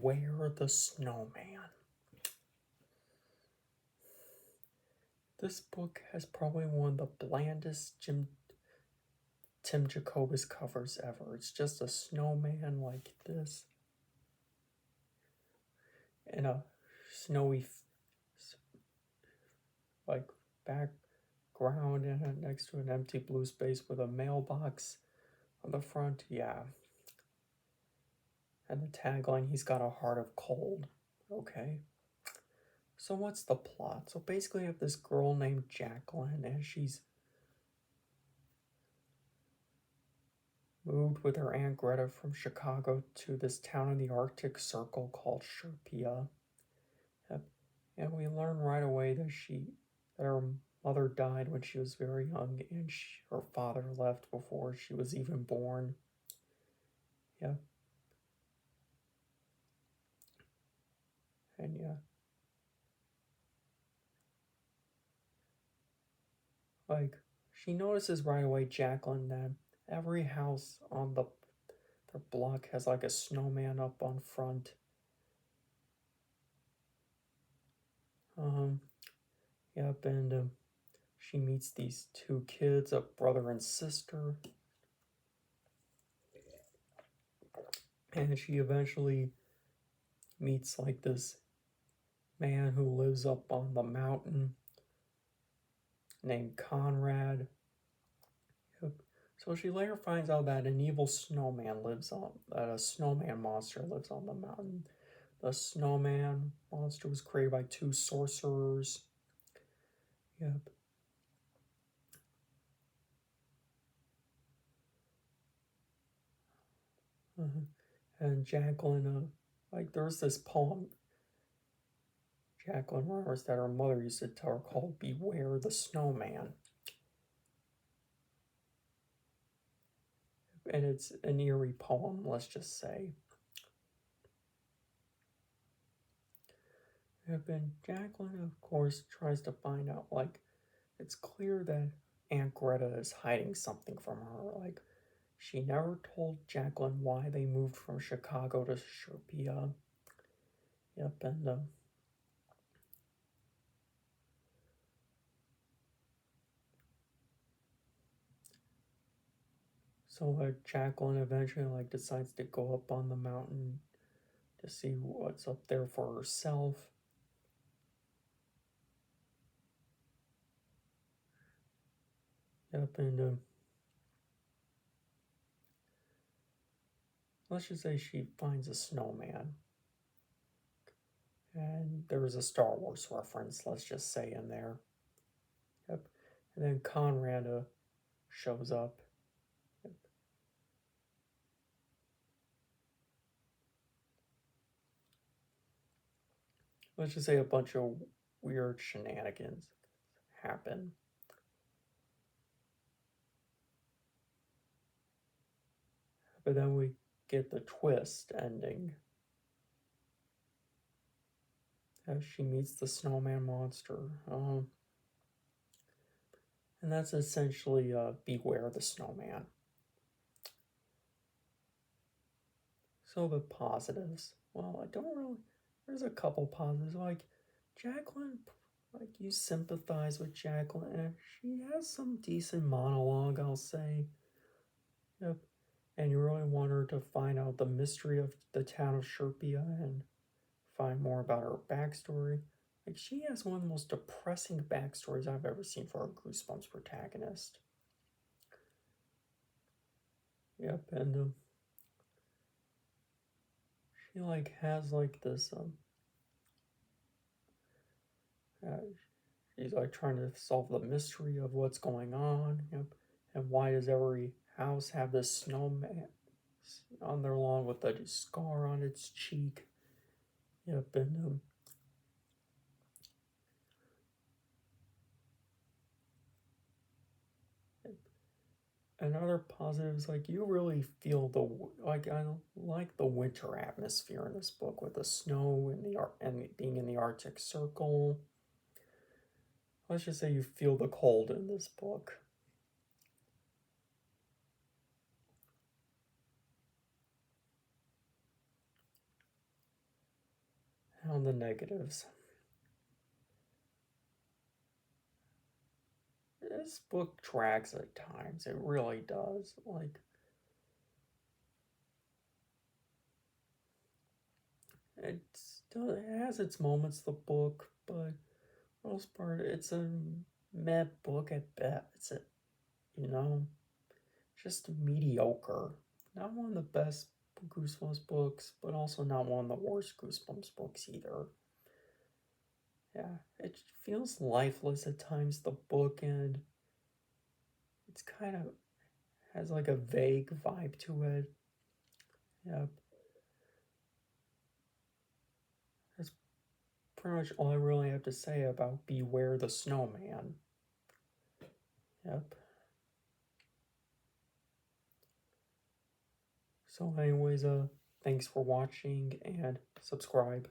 Beware the Snowman. This book has probably one of the blandest Tim Jacobus covers ever. It's just a snowman like this in a snowy like background and next to an empty blue space with a mailbox on the front. Yeah. And the tagline, he's got a heart of cold. Okay. So what's the plot? So basically, you have this girl named Jacqueline, and she's moved with her Aunt Greta from Chicago to this town in the Arctic Circle called Sherpia. And we learn right away that her mother died when she was very young, and her father left before she was even born. Yeah. And yeah. Like, she notices right away, Jacqueline, that every house on their block has like a snowman up on front. Um, yep, and she meets these two kids, a brother and sister, and she eventually meets like this man who lives up on the mountain named Conrad. Yep. So she later finds out that an evil that a snowman monster lives on the mountain. The snowman monster was created by two sorcerers. Yep. Uh-huh. And Jacqueline, like there's this poem Jacqueline remembers that her mother used to tell her called Beware the Snowman. And it's an eerie poem, let's just say. And Jacqueline, of course, tries to find out, like, it's clear that Aunt Greta is hiding something from her. Like, she never told Jacqueline why they moved from Chicago to Sherpia. Yep, and so Jacqueline eventually like decides to go up on the mountain to see what's up there for herself. Yep, and let's just say she finds a snowman. And there was a Star Wars reference, let's just say, in there. Yep. And then Conrad shows up. Yep. Let's just say a bunch of weird shenanigans happen. But then we get the twist ending as she meets the snowman monster. And that's essentially Beware the Snowman. So the positives. Well, I don't really. There's a couple positives. Like, Jacqueline, like, you sympathize with Jacqueline. She has some decent monologue, I'll say. Yep. And you really want her to find out the mystery of the town of Sherpia and find more about her backstory. Like, she has one of the most depressing backstories I've ever seen for a Goosebumps protagonist. Yep, and she like has like this uh, she's like trying to solve the mystery of what's going on. Yep, and why does every house have this snowman on their lawn with a scar on its cheek? Yep, and another positive is like you really feel the like I like the winter atmosphere in this book with the snow and being in the Arctic Circle. Let's just say you feel the cold in this book. Now the negatives. This book drags at times. It really does. Like, it has its moments, the book, but for the most part, it's a meh book at best. You know, just mediocre. Not one of the best Goosebumps books, but also not one of the worst Goosebumps books either. Yeah, it feels lifeless at times, the book, and it's kind of has like a vague vibe to it. Yep, that's pretty much all I really have to say about Beware the Snowman. Yep. So, anyways, thanks for watching and subscribe.